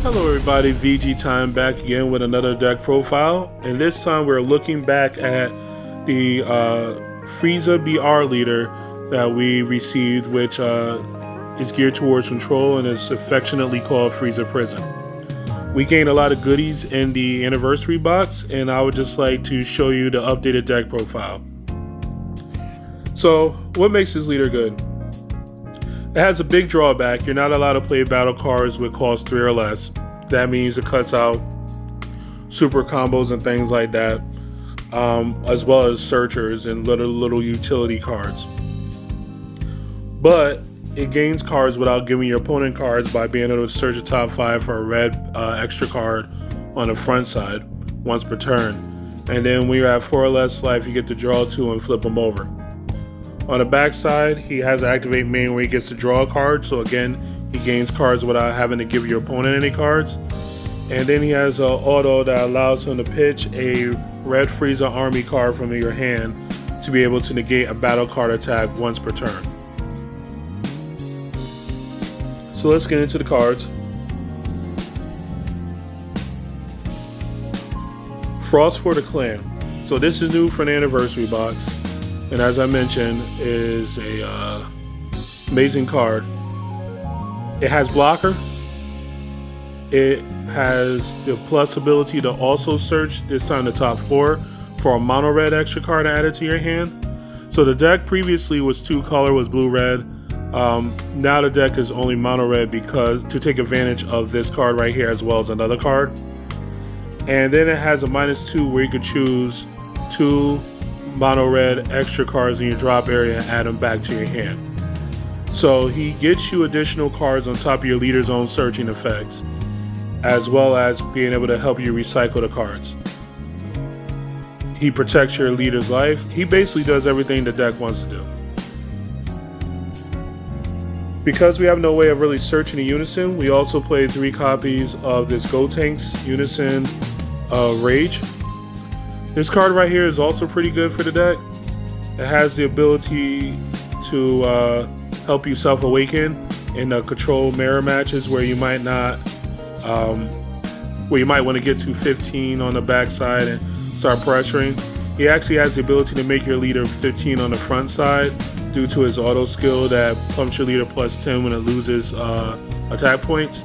Hello everybody, VG Time back again with another deck profile, and this time we're looking back at the Frieza BR leader that we received, which is geared towards control and is affectionately called Frieza Prison. We gained a lot of goodies in the anniversary box, and I would just like to show you the updated deck profile. So, what makes this leader good? It has a big drawback. You're not allowed to play battle cards with cost 3 or less. That means it cuts out super combos and things like that, as well as searchers and little utility cards. But it gains cards without giving your opponent cards by being able to search the top 5 for a red extra card on the front side once per turn. And then when you have 4 or less life, you get to draw 2 and flip them over. On the back side, he has an activate main where he gets to draw a card, so again, he gains cards without having to give your opponent any cards. And then he has an auto that allows him to pitch a red Frieza army card from your hand to be able to negate a battle card attack once per turn. So let's get into the cards. Frost for the Clan. So this is new for the anniversary box. And as I mentioned, is a amazing card. It has blocker. It has the plus ability to also search, this time the top 4, for a mono red extra card added to your hand. So the deck previously was 2 color, was blue red. Now the deck is only mono red because to take advantage of this card right here as well as another card. And then it has a -2 where you could choose 2 mono red extra cards in your drop area and add them back to your hand. So he gets you additional cards on top of your leader's own searching effects, as well as being able to help you recycle the cards. He protects your leader's life. He basically does everything the deck wants to do. Because we have no way of really searching a Unison, we also played 3 copies of this Gotenks Unison Rage. This card right here is also pretty good for the deck. It has the ability to help you self-awaken in the control mirror matches where you might not, where you might want to get to 15 on the backside and start pressuring. He actually has the ability to make your leader 15 on the front side due to his auto skill that pumps your leader +10 when it loses attack points.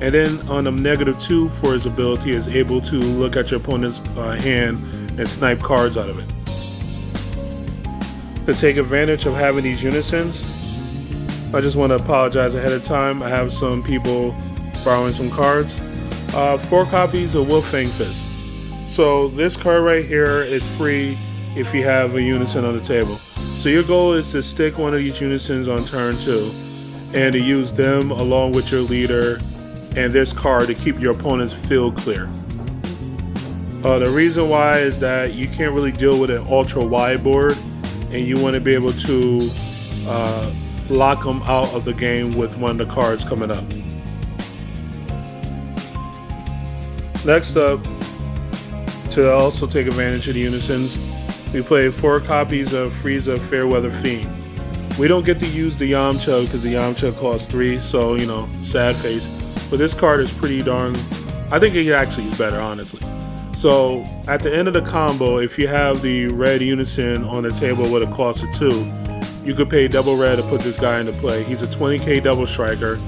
And then on the -2 for his ability is able to look at your opponent's hand and snipe cards out of it. To take advantage of having these Unisons, I just want to apologize ahead of time. I have some people borrowing some cards. 4 copies of Wolfang Fist. So this card right here is free if you have a Unison on the table. So your goal is to stick one of these Unisons on turn 2 and to use them along with your leader and this card to keep your opponent's field clear. The reason why is that you can't really deal with an ultra wide board, and you want to be able to lock them out of the game with one of the cards coming up. Next up, to also take advantage of the Unisons, we played 4 copies of Frieza Fairweather Fiend. We don't get to use the Yamcha because the Yamcha costs 3, so you know, sad face. But this card is pretty darn, I think it actually is better, honestly. So at the end of the combo, if you have the red Unison on the table with a cost of 2, you could pay double red to put this guy into play. He's a 20k double striker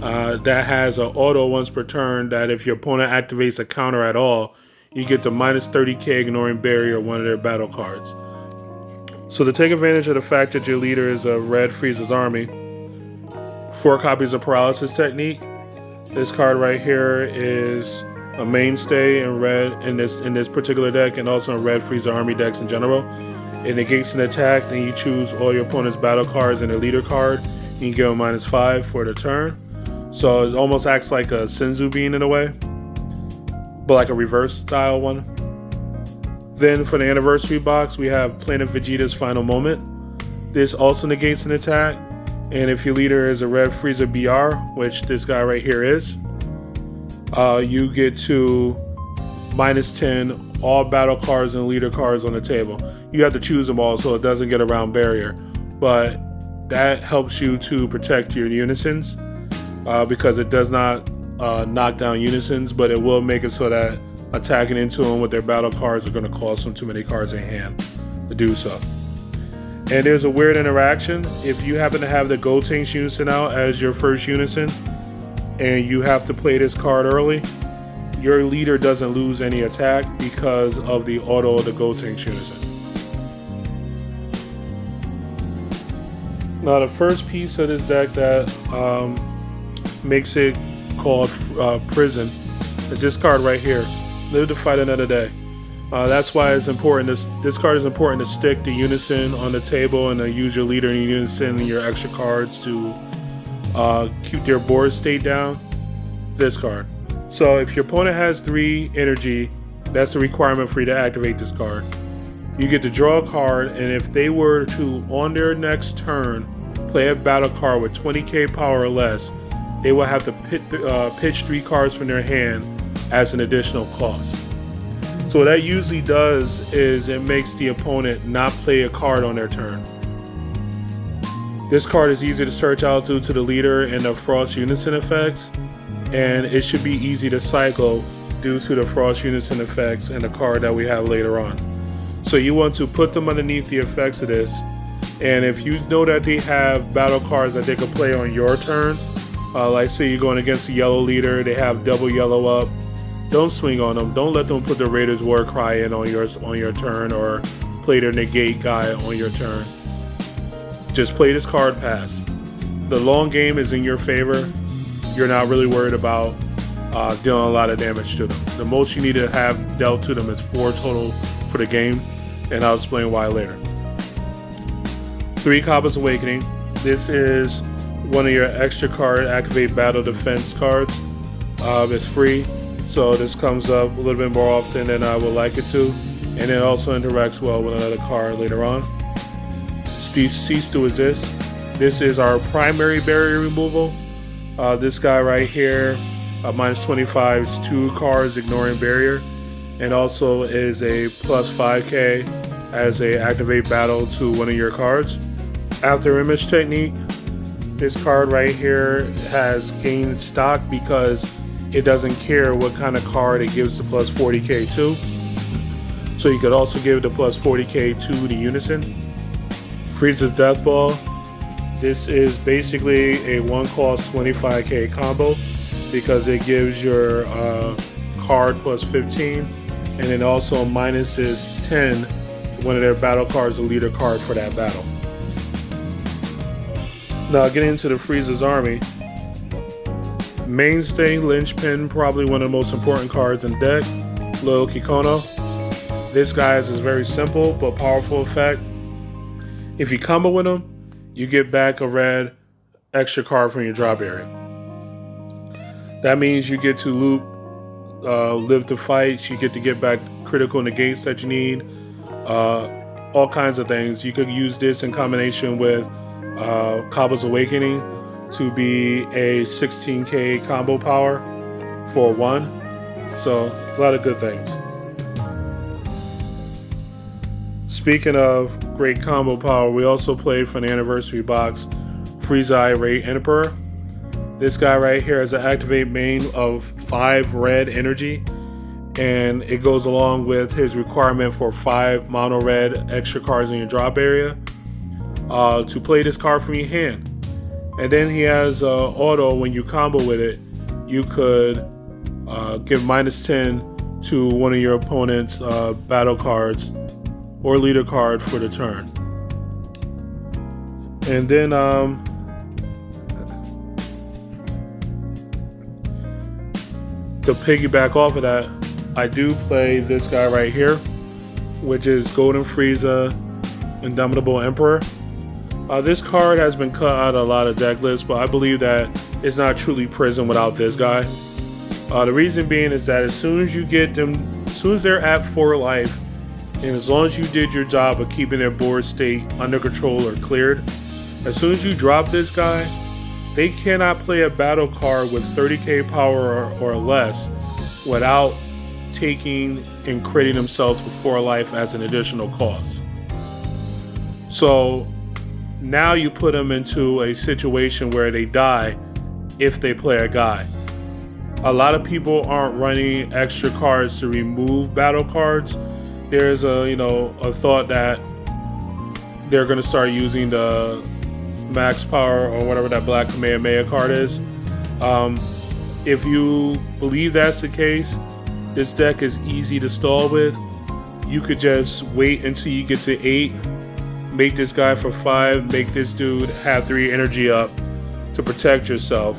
that has an auto once per turn that if your opponent activates a counter at all, you get to -30k ignoring barrier one of their battle cards. So to take advantage of the fact that your leader is a red Frieza's army, 4 copies of Paralysis Technique. This card right here is a mainstay in red in this particular deck, and also in red Frieza army decks in general. It negates an attack, then you choose all your opponent's battle cards and a leader card. You can give them -5 for the turn. So it almost acts like a Senzu Bean in a way, but like a reverse style one. Then for the anniversary box, we have Planet Vegeta's Final Moment. This also negates an attack, and if your leader is a red Frieza BR, which this guy right here is, you get to -10 all battle cards and leader cards on the table. You have to choose them all so it doesn't get around barrier, but that helps you to protect your Unisons because it does not knock down Unisons, but it will make it so that attacking into them with their battle cards are going to cost them too many cards in hand to do so. And there's a weird interaction. If you happen to have the Gotenks Unison out as your first Unison, and you have to play this card early, your leader doesn't lose any attack because of the auto of the Gotenks Unison. Now the first piece of this deck that makes it called Prison is this card right here, Live to Fight Another Day. That's why it's important. This card is important to stick the Unison on the table and to use your leader in Unison and your extra cards to keep their board state down. This card. So if your opponent has 3 energy, that's the requirement for you to activate this card. You get to draw a card, and if they were to, on their next turn, play a battle card with 20k power or less, they will have to pitch 3 cards from their hand as an additional cost. So what that usually does is it makes the opponent not play a card on their turn. This card is easy to search out due to the leader and the Frost Unison effects, and it should be easy to cycle due to the Frost Unison effects and the card that we have later on. So you want to put them underneath the effects of this, and if you know that they have battle cards that they can play on your turn, like say you're going against a yellow leader, they have double yellow up, don't swing on them. Don't let them put the Raiders War Cry in on your turn, or play their negate guy on your turn. Just play this card pass. The long game is in your favor. You're not really worried about dealing a lot of damage to them. The most you need to have dealt to them is 4 total for the game, and I'll explain why later. 3 Kabba's Awakening. This is one of your extra card activate battle defense cards. It's free, so this comes up a little bit more often than I would like it to, and it also interacts well with another card later on. Cease to Exist. This is our primary barrier removal. This guy right here, minus 25 is 2 cards ignoring barrier, and also is a plus 5k as a activate battle to one of your cards. After Image Technique, this card right here has gained stock because it doesn't care what kind of card it gives the plus 40k to. So you could also give the plus 40k to the Unison. Frieza's Death Ball. This is basically a 1-cost 25k combo because it gives your card plus 15, and it also minuses 10 one of their battle cards, a leader card for that battle. Now getting into the Frieza's Army. Mainstay, linchpin, probably one of the most important cards in deck, Loyal Kikono. This guy has a very simple but powerful effect. If you combo with him, you get back a red extra card from your drop area. That means you get to loop, live to fight, you get to get back critical negates that you need, all kinds of things. You could use this in combination with Kabba's Awakening to be a 16k combo power for 1. So a lot of good things. Speaking of great combo power, we also played for an anniversary box Frieza Irate Emperor. This guy right here has an activate main of 5 red energy, and it goes along with his requirement for 5 mono red extra cards in your drop area to play this card from your hand. And then he has auto, when you combo with it, you could give minus 10 to one of your opponent's battle cards or leader card for the turn. And then to piggyback off of that, I do play this guy right here, which is Golden Frieza Indomitable Emperor. This card has been cut out of a lot of deck lists, but I believe that it's not truly Prison without this guy. The reason being is that as soon as you get them, as soon as they're at 4 life, and as long as you did your job of keeping their board state under control or cleared, as soon as you drop this guy, they cannot play a battle card with 30k power or less without taking and creating themselves for 4 life as an additional cost. So now you put them into a situation where they die if they play a guy. A lot of people aren't running extra cards to remove battle cards. There's a thought that they're going to start using the max power or whatever that black Kamehameha card is. If you believe that's the case, this deck is easy to stall with. You could just wait until you get to 8, make this guy for 5, make this dude have 3 energy up to protect yourself,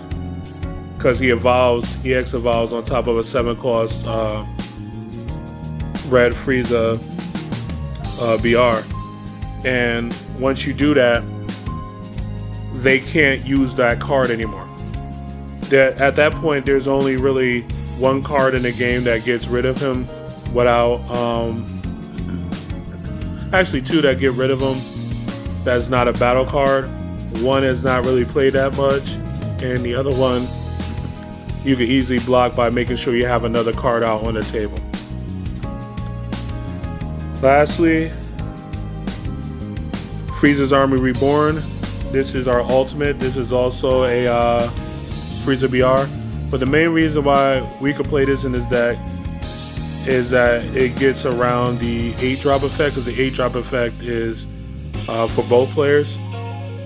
because he EX evolves on top of a 7 cost red Frieza BR. And once you do that, they can't use that card anymore. At that point, there's only really one card in the game that gets rid of him without, actually 2 that get rid of him. That's not a battle card. One is not really played that much, and the other one you can easily block by making sure you have another card out on the table. Lastly, Frieza's Army Reborn. This is our ultimate. This is also a Frieza BR. But the main reason why we could play this in this deck is that it gets around the 8-drop effect, because the 8-drop effect is for both players.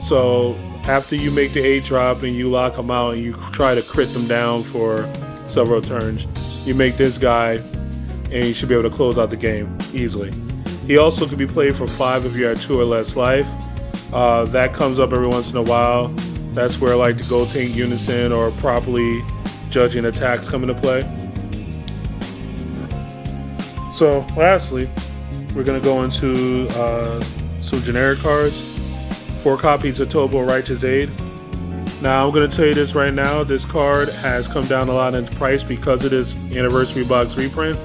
So after you make the 8-drop and you lock them out and you try to crit them down for several turns, you make this guy and you should be able to close out the game easily. He also could be played for 5 if you're at 2 or less life. That comes up every once in a while. That's where like the Gold Tank Unison or properly judging attacks come into play. So lastly, we're going to go into some generic cards. 4 copies of Tobo Righteous Aid. Now I'm going to tell you this right now, this card has come down a lot in price because of this Anniversary Box reprint.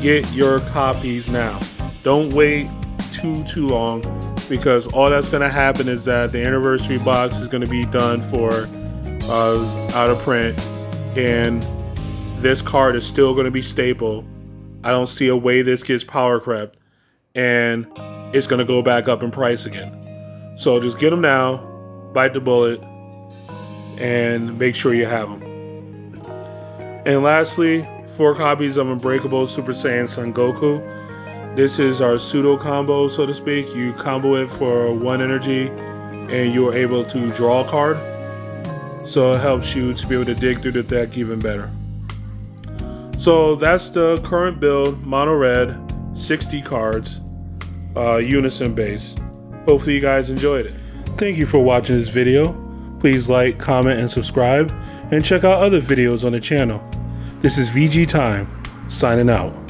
Get your copies now. Don't wait too long, because all that's going to happen is that the Anniversary Box is going to be done for out of print, and this card is still going to be staple. I don't see a way this gets power crept, and it's going to go back up in price again. So just get them now, bite the bullet, and make sure you have them. And lastly, 4 copies of Unbreakable Super Saiyan Son Goku. This is our pseudo combo, so to speak. You combo it for 1 energy and you are able to draw a card. So it helps you to be able to dig through the deck even better. So that's the current build, mono red, 60 cards, Unison base. Hopefully you guys enjoyed it. Thank you for watching this video. Please like, comment, and subscribe, and check out other videos on the channel. This is VG Time, signing out.